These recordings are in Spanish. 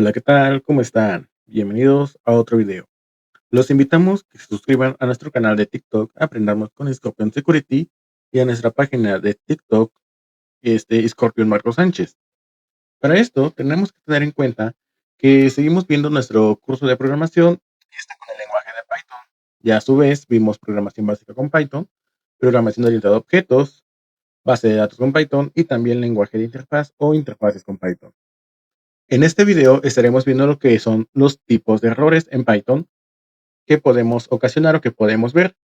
Hola, ¿qué tal? ¿Cómo están? Bienvenidos a otro video. Los invitamos a que se suscriban a nuestro canal de TikTok Aprendamos con Scorpion Security y a nuestra página de TikTok Scorpion Marco Sánchez. Para esto tenemos que tener en cuenta que seguimos viendo nuestro curso de programación y está con el lenguaje de Python. Ya a su vez vimos programación básica con Python, programación orientada a objetos, base de datos con Python y también lenguaje de interfaz o interfaces con Python. En este video estaremos viendo lo que son los tipos de errores en Python que podemos ocasionar o que podemos ver.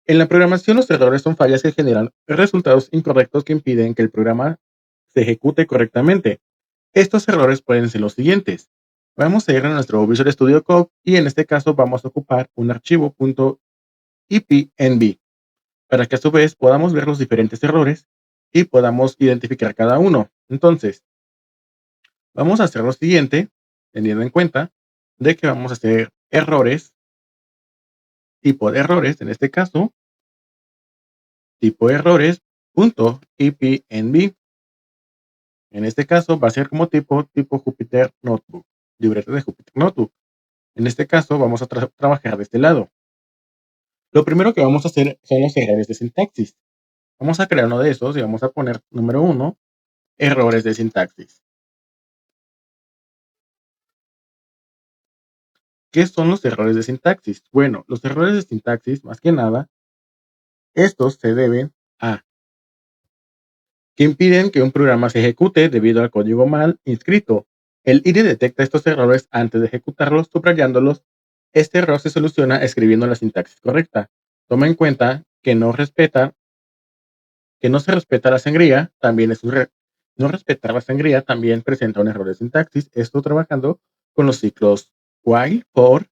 En la programación, los errores son fallas que generan resultados incorrectos que impiden que el programa se ejecute correctamente. Estos errores pueden ser los siguientes. Vamos a ir a nuestro Visual Studio Code y en este caso vamos a ocupar un archivo .ipnb para que a su vez podamos ver los diferentes errores y podamos identificar cada uno. Entonces, vamos a hacer lo siguiente, teniendo en cuenta de que vamos a hacer errores, tipo de errores, en este caso, tipo errores.ipnb. En este caso va a ser como tipo Jupyter Notebook, libreta de Jupyter Notebook. En este caso vamos a trabajar de este lado. Lo primero que vamos a hacer son los errores de sintaxis. Vamos a crear uno de esos y vamos a poner número 1, errores de sintaxis. ¿Qué son los errores de sintaxis? Bueno, los errores de sintaxis, más que nada, estos se deben a que impiden que un programa se ejecute debido al código mal inscrito. El IDE detecta estos errores antes de ejecutarlos, subrayándolos. Este error se soluciona escribiendo la sintaxis correcta. Toma en cuenta que no se respeta la sangría, también no respetar la sangría también presenta un error de sintaxis. Esto trabajando con los ciclos while, for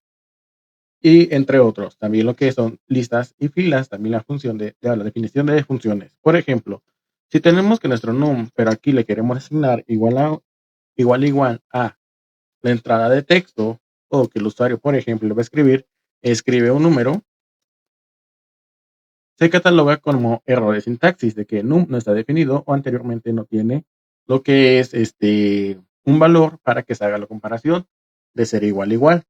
y entre otros. También lo que son listas y filas, también la función la definición de funciones. Por ejemplo, si tenemos que nuestro num, pero aquí le queremos asignar igual a la entrada de texto, o que el usuario, por ejemplo, le va a escribe un número, se cataloga como error de sintaxis, de que num no está definido o anteriormente no tiene lo que es un valor para que se haga la comparación de ser igual a igual.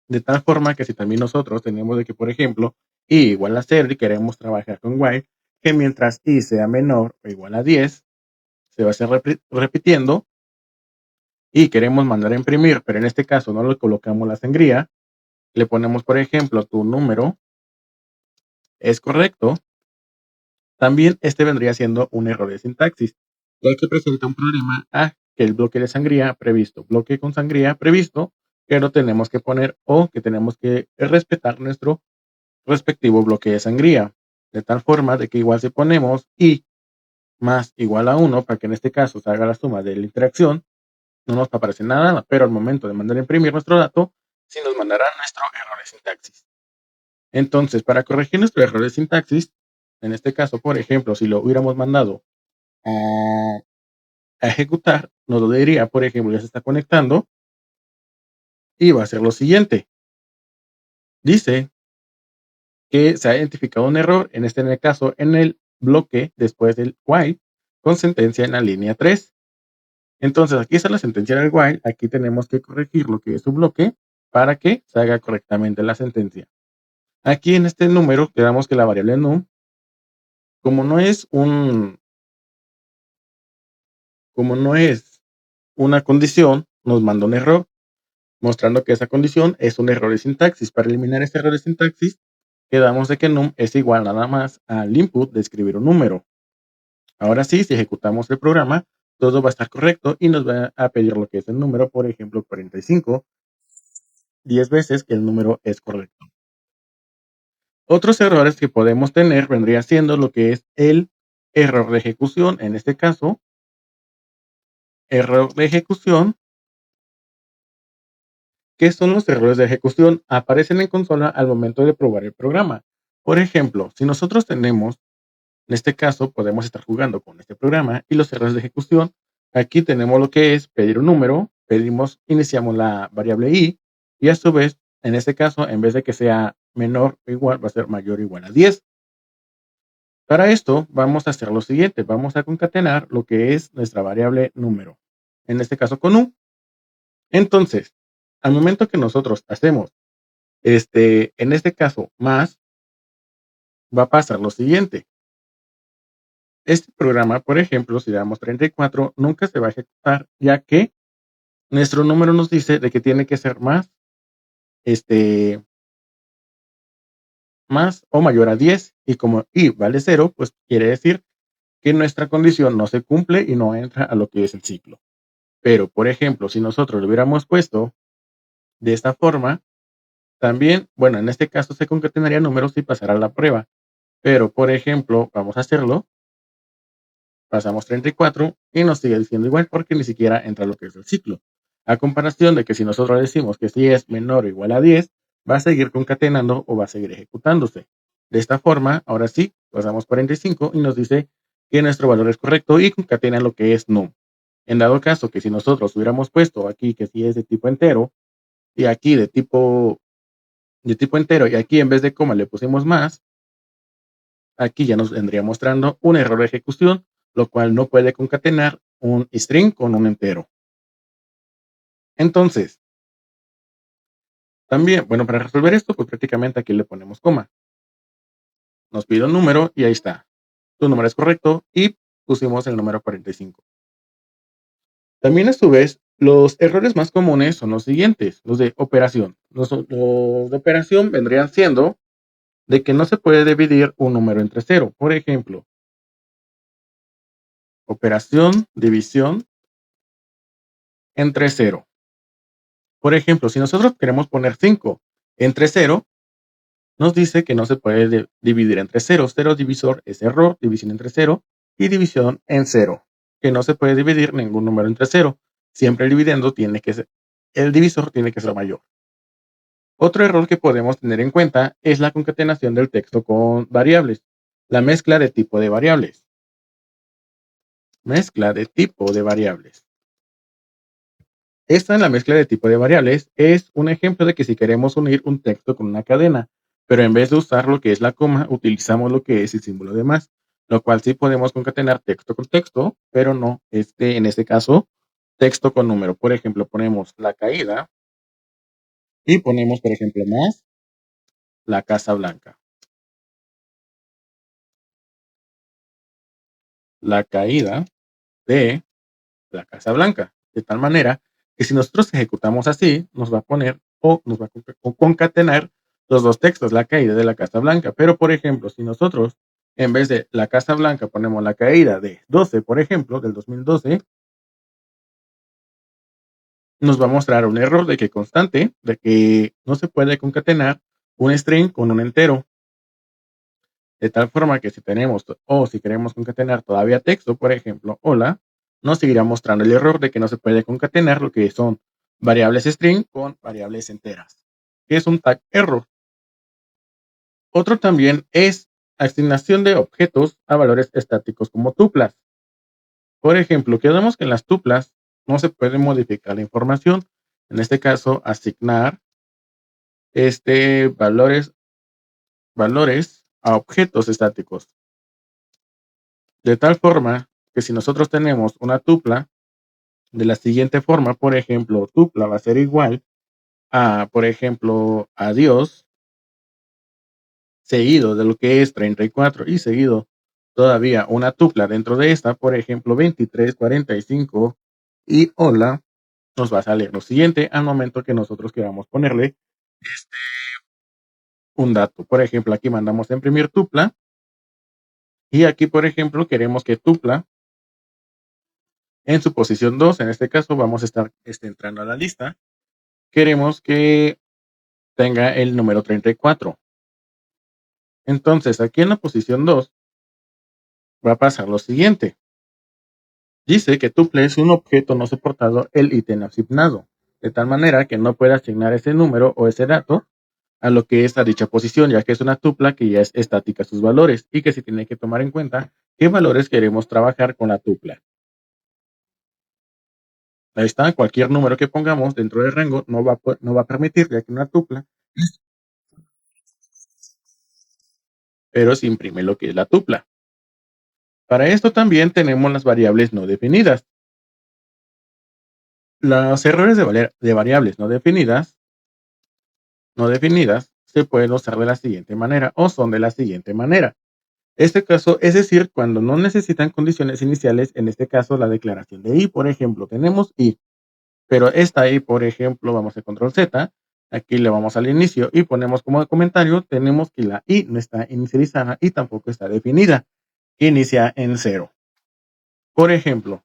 De tal forma que si también nosotros tenemos de que, por ejemplo, i igual a 0 y queremos trabajar con while, que mientras i sea menor o igual a 10, se va a estar repitiendo y queremos mandar a imprimir, pero en este caso no le colocamos la sangría, le ponemos, por ejemplo, tu número es correcto, también este vendría siendo un error de sintaxis, ya que presenta un problema a que el bloque de sangría previsto, bloque con sangría previsto, que no tenemos que poner o que tenemos que respetar nuestro respectivo bloque de sangría, de tal forma de que igual si ponemos i más igual a 1, para que en este caso se haga la suma de la interacción, no nos aparece nada, pero al momento de mandar a imprimir nuestro dato, sí nos mandará nuestro error de sintaxis. Entonces, para corregir nuestro error de sintaxis, en este caso, por ejemplo, si lo hubiéramos mandado a ejecutar, nos lo diría, por ejemplo, ya se está conectando, y va a ser lo siguiente. Dice que se ha identificado un error, en el caso, en el bloque después del while, con sentencia en la línea 3. Entonces, aquí está la sentencia del while, aquí tenemos que corregir lo que es su bloque para que se haga correctamente la sentencia. Aquí en este número quedamos que la variable num, como no es una condición, nos manda un error, mostrando que esa condición es un error de sintaxis. Para eliminar este error de sintaxis, quedamos de que num es igual nada más al input de escribir un número. Ahora sí, si ejecutamos el programa, todo va a estar correcto y nos va a pedir lo que es el número, por ejemplo, 45, 10 veces que el número es correcto. Otros errores que podemos tener vendría siendo lo que es el error de ejecución. En este caso, error de ejecución. ¿Qué son los errores de ejecución? Aparecen en consola al momento de probar el programa. Por ejemplo, si nosotros tenemos, en este caso, podemos estar jugando con este programa y los errores de ejecución. Aquí tenemos lo que es pedir un número, iniciamos la variable i y a su vez, en este caso, en vez de que sea menor o igual, va a ser mayor o igual a 10. Para esto, vamos a hacer lo siguiente, vamos a concatenar lo que es nuestra variable número, en este caso con u. Entonces, al momento que nosotros hacemos, en este caso, más, va a pasar lo siguiente. Este programa, por ejemplo, si le damos 34, nunca se va a ejecutar, ya que nuestro número nos dice de que tiene que ser más, este, más o mayor a 10, y como y vale 0, pues quiere decir que nuestra condición no se cumple y no entra a lo que es el ciclo. Pero, por ejemplo, si nosotros lo hubiéramos puesto de esta forma, también, bueno, en este caso se concatenaría números y pasará la prueba. Pero, por ejemplo, vamos a hacerlo, pasamos 34 y nos sigue diciendo igual porque ni siquiera entra lo que es el ciclo. A comparación de que si nosotros decimos que si es menor o igual a 10, va a seguir concatenando o va a seguir ejecutándose. De esta forma, ahora sí, pasamos 45 y nos dice que nuestro valor es correcto y concatena lo que es num. En dado caso que si nosotros hubiéramos puesto aquí que si es de tipo entero y aquí de tipo entero y aquí en vez de coma le pusimos más, aquí ya nos vendría mostrando un error de ejecución, lo cual no puede concatenar un string con un entero. Entonces, también, bueno, para resolver esto, pues prácticamente aquí le ponemos coma. Nos pide un número y ahí está. Tu número es correcto y pusimos el número 45. También a su vez, los errores más comunes son los siguientes, los de operación. Los de operación vendrían siendo de que no se puede dividir un número entre cero. Por ejemplo, operación, división entre cero. Por ejemplo, si nosotros queremos poner 5 entre cero, nos dice que no se puede dividir entre cero. Cero divisor es error, división entre cero y división en cero, que no se puede dividir ningún número entre cero. Siempre el dividendo tiene que ser, el divisor tiene que ser mayor. Otro error que podemos tener en cuenta es la concatenación del texto con variables, la mezcla de tipo de variables. Mezcla de tipo de variables. Esta en la mezcla de tipo de variables es un ejemplo de que si queremos unir un texto con una cadena, pero en vez de usar lo que es la coma, utilizamos lo que es el símbolo de más, lo cual sí podemos concatenar texto con texto, pero no, en este caso, texto con número. Por ejemplo, ponemos la caída y ponemos, por ejemplo, más la Casa Blanca. La caída de la Casa Blanca, de tal manera que si nosotros ejecutamos así, nos va a poner o nos va a concatenar los dos textos, la caída de la Casa Blanca. Pero, por ejemplo, si nosotros en vez de la Casa Blanca ponemos la caída de 12, por ejemplo, del 2012, nos va a mostrar un error de que constante, de que no se puede concatenar un string con un entero. De tal forma que si tenemos o si queremos concatenar todavía texto, por ejemplo, hola, nos seguirá mostrando el error de que no se puede concatenar lo que son variables string con variables enteras, que es un tag error. Otro también es asignación de objetos a valores estáticos como tuplas. Por ejemplo, quedamos que en las tuplas no se puede modificar la información. En este caso, asignar valores a objetos estáticos. De tal forma que si nosotros tenemos una tupla de la siguiente forma, por ejemplo, tupla va a ser igual a, por ejemplo, adiós, seguido de lo que es 34 y seguido todavía una tupla dentro de esta, por ejemplo, 23, 45 y hola, nos va a salir lo siguiente al momento que nosotros queramos ponerle un dato. Por ejemplo, aquí mandamos a imprimir tupla y aquí, por ejemplo, queremos que tupla en su posición 2, en este caso vamos a estar entrando a la lista, queremos que tenga el número 34. Entonces, aquí en la posición 2 va a pasar lo siguiente. Dice que tuple es un objeto no soportado el ítem asignado, de tal manera que no puede asignar ese número o ese dato a lo que es a dicha posición, ya que es una tupla que ya es estática sus valores y que se tiene que tomar en cuenta qué valores queremos trabajar con la tupla. Ahí está, cualquier número que pongamos dentro del rango no va a permitir, ya que una tupla, pero se imprime lo que es la tupla. Para esto también tenemos las variables no definidas. Los errores de variables no definidas se pueden usar de la siguiente manera o son de la siguiente manera. Este caso, es decir, cuando no necesitan condiciones iniciales, en este caso la declaración de i, por ejemplo, tenemos i, pero esta i, por ejemplo, vamos a control Z, aquí le vamos al inicio y ponemos como comentario, tenemos que la i no está inicializada y tampoco está definida, inicia en 0. Por ejemplo,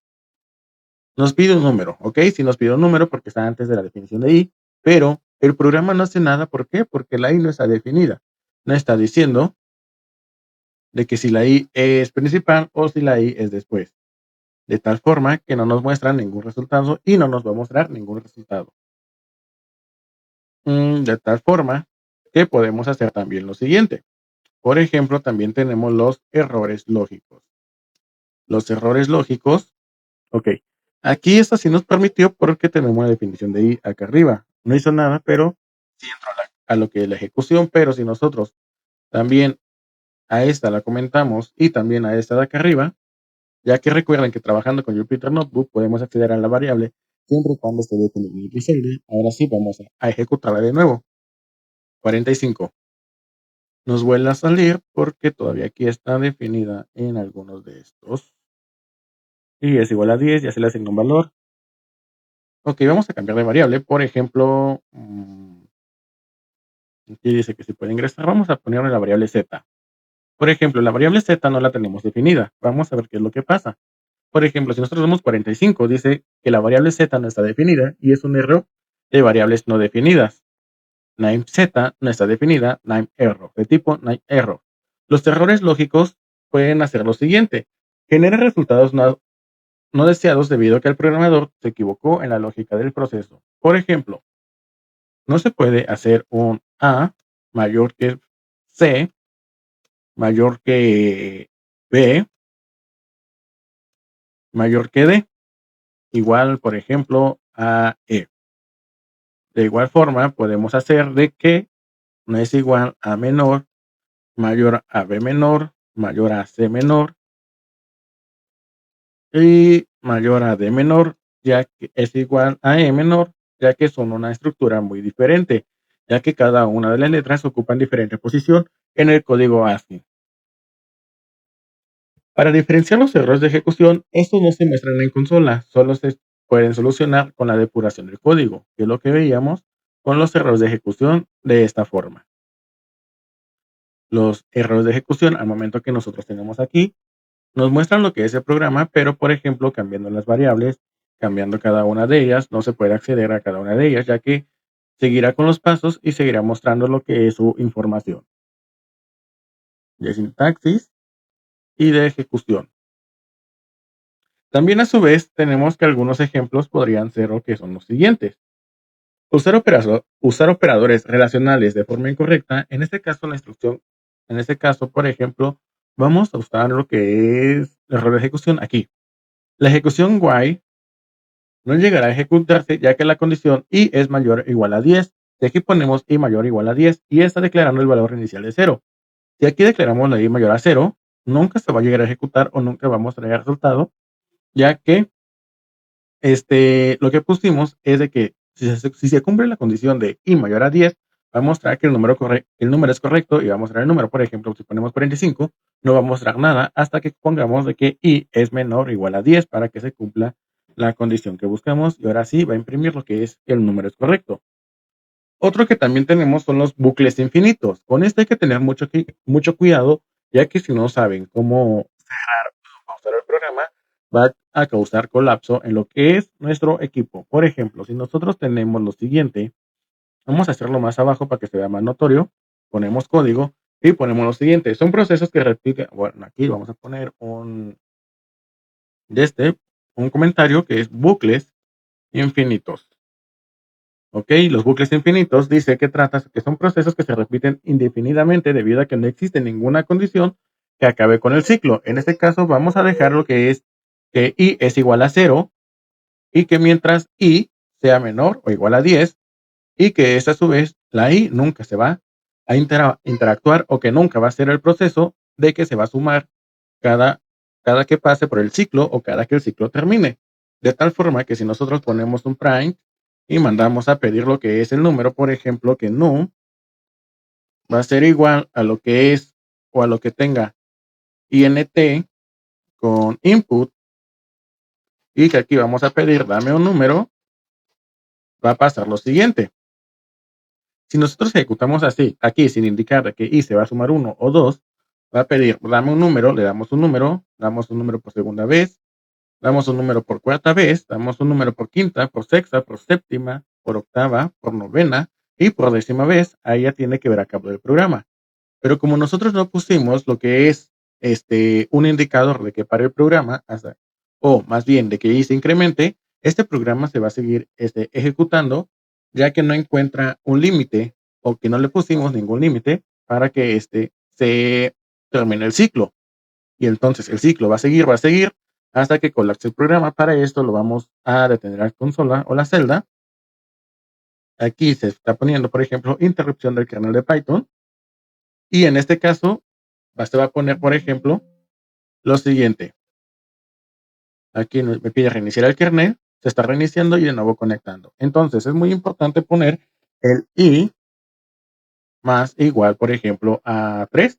nos pide un número, ¿ok? Si nos pide un número porque está antes de la definición de i, pero el programa no hace nada, ¿por qué? Porque la i no está definida. No está diciendo de que si la i es principal o si la i es después. De tal forma que no nos muestra ningún resultado y no nos va a mostrar ningún resultado. De tal forma que podemos hacer también lo siguiente. Por ejemplo, también tenemos los errores lógicos. Los errores lógicos, ok. Aquí esto sí nos permitió porque tenemos una definición de i acá arriba. No hizo nada, pero sí entró a lo que es la ejecución. Pero si nosotros también a esta la comentamos y también a esta de acá arriba, ya que recuerden que trabajando con Jupyter Notebook podemos acceder a la variable siempre y cuando esté definida en Griselda. Ahora sí vamos a ejecutarla de nuevo. 45. Nos vuelve a salir porque todavía aquí está definida en algunos de estos. Y es igual a 10, ya se le asigna un valor. Ok, vamos a cambiar de variable. Por ejemplo, aquí dice que se puede ingresar. Vamos a ponerle la variable z. Por ejemplo, la variable z no la tenemos definida. Vamos a ver qué es lo que pasa. Por ejemplo, si nosotros vemos 45, dice que la variable z no está definida y es un error de variables no definidas. Name z no está definida, name error, de tipo name error. Los errores lógicos pueden hacer lo siguiente: generar resultados no deseados debido a que el programador se equivocó en la lógica del proceso. Por ejemplo, no se puede hacer un A mayor que C, mayor que B, mayor que D, igual, por ejemplo, a E. De igual forma, podemos hacer de que no es igual a menor, mayor a B menor, mayor a C menor y mayor a D menor, ya que es igual a E menor, ya que son una estructura muy diferente, ya que cada una de las letras ocupan diferente posición en el código ASCII. Para diferenciar los errores de ejecución, estos no se muestran en consola, solo se pueden solucionar con la depuración del código, que es lo que veíamos con los errores de ejecución de esta forma. Los errores de ejecución, al momento que nosotros tenemos aquí, nos muestran lo que es el programa, pero por ejemplo, cambiando las variables, cambiando cada una de ellas, no se puede acceder a cada una de ellas, ya que seguirá con los pasos y seguirá mostrando lo que es su información de sintaxis y de ejecución. También a su vez tenemos que algunos ejemplos podrían ser o que son los siguientes. Usar operadores relacionales de forma incorrecta, en este caso la instrucción, en este caso, por ejemplo, vamos a usar lo que es error de ejecución aquí. La ejecución while no llegará a ejecutarse ya que la condición i es mayor o igual a 10. Si aquí ponemos i mayor o igual a 10 y está declarando el valor inicial de 0. Si aquí declaramos la i mayor a 0, nunca se va a llegar a ejecutar o nunca vamos a traer resultado, ya que lo que pusimos es de que si se cumple la condición de i mayor a 10, va a mostrar que el número es correcto y va a mostrar el número. Por ejemplo, si ponemos 45, no va a mostrar nada hasta que pongamos de que i es menor o igual a 10 para que se cumpla la condición que buscamos y ahora sí va a imprimir lo que es que el número es correcto. Otro que también tenemos son los bucles infinitos. Con este hay que tener mucho cuidado, ya que si no saben cómo usar el programa, va a causar colapso en lo que es nuestro equipo. Por ejemplo, si nosotros tenemos lo siguiente, vamos a hacerlo más abajo para que se vea más notorio. Ponemos código y ponemos lo siguiente. Son procesos que repiten. Bueno, aquí vamos a poner un comentario que es bucles infinitos. Ok, los bucles infinitos dice que que son procesos que se repiten indefinidamente debido a que no existe ninguna condición que acabe con el ciclo. En este caso vamos a dejar lo que es que i es igual a 0 y que mientras i sea menor o igual a 10 y que esta a su vez la i nunca se va a interactuar o que nunca va a ser el proceso de que se va a sumar cada que pase por el ciclo o cada que el ciclo termine. De tal forma que si nosotros ponemos un print y mandamos a pedir lo que es el número, por ejemplo, que no va a ser igual a lo que es o a lo que tenga int con input, y que aquí vamos a pedir dame un número, va a pasar lo siguiente. Si nosotros ejecutamos así, aquí sin indicar que i se va a sumar 1 o 2, va a pedir dame un número, le damos un número por segunda vez, damos un número por cuarta vez, damos un número por quinta, por sexta, por séptima, por octava, por novena y por décima vez. Ahí ya tiene que ver a cabo del programa. Pero como nosotros no pusimos lo que es un indicador de que pare el programa, o más bien de que y se incremente, este programa se va a seguir ejecutando, ya que no encuentra un límite o que no le pusimos ningún límite para que se termine el ciclo. Y entonces el ciclo va a seguir hasta que colapse el programa. Para esto lo vamos a detener la consola o la celda. Aquí se está poniendo, por ejemplo, interrupción del kernel de Python. Y en este caso, se va a poner, por ejemplo, lo siguiente. Aquí me pide reiniciar el kernel, se está reiniciando y de nuevo conectando. Entonces es muy importante poner el i más igual, por ejemplo, a 3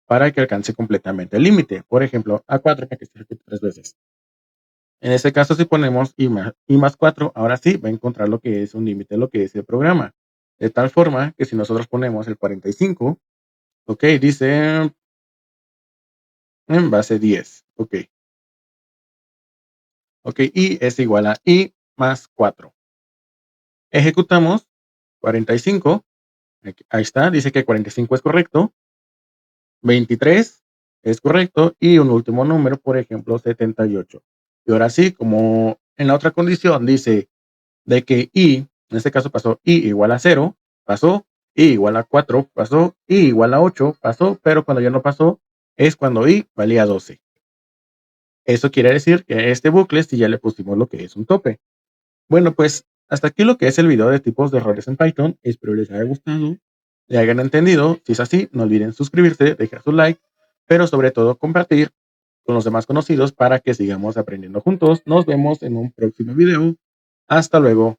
para que alcance completamente el límite. Por ejemplo, a 4 para que se ejecute 3 veces. En este caso, si ponemos i más 4, ahora sí va a encontrar lo que es un límite, lo que es el programa. De tal forma que si nosotros ponemos el 45, ok, dice en base 10, ok. Ok, y es igual a i más 4. Ejecutamos 45. Ahí está, dice que 45 es correcto. 23 es correcto. Y un último número, por ejemplo, 78. Y ahora sí, como en la otra condición dice de que i, en este caso pasó i igual a 0, pasó, i igual a 4, pasó, i igual a 8, pasó, pero cuando ya no pasó es cuando i valía 12. Eso quiere decir que a este bucle sí ya le pusimos lo que es un tope. Bueno, pues hasta aquí lo que es el video de tipos de errores en Python. Espero les haya gustado, le hayan entendido. Si es así, no olviden suscribirse, dejar su like, pero sobre todo compartir con los demás conocidos para que sigamos aprendiendo juntos. Nos vemos en un próximo video. Hasta luego.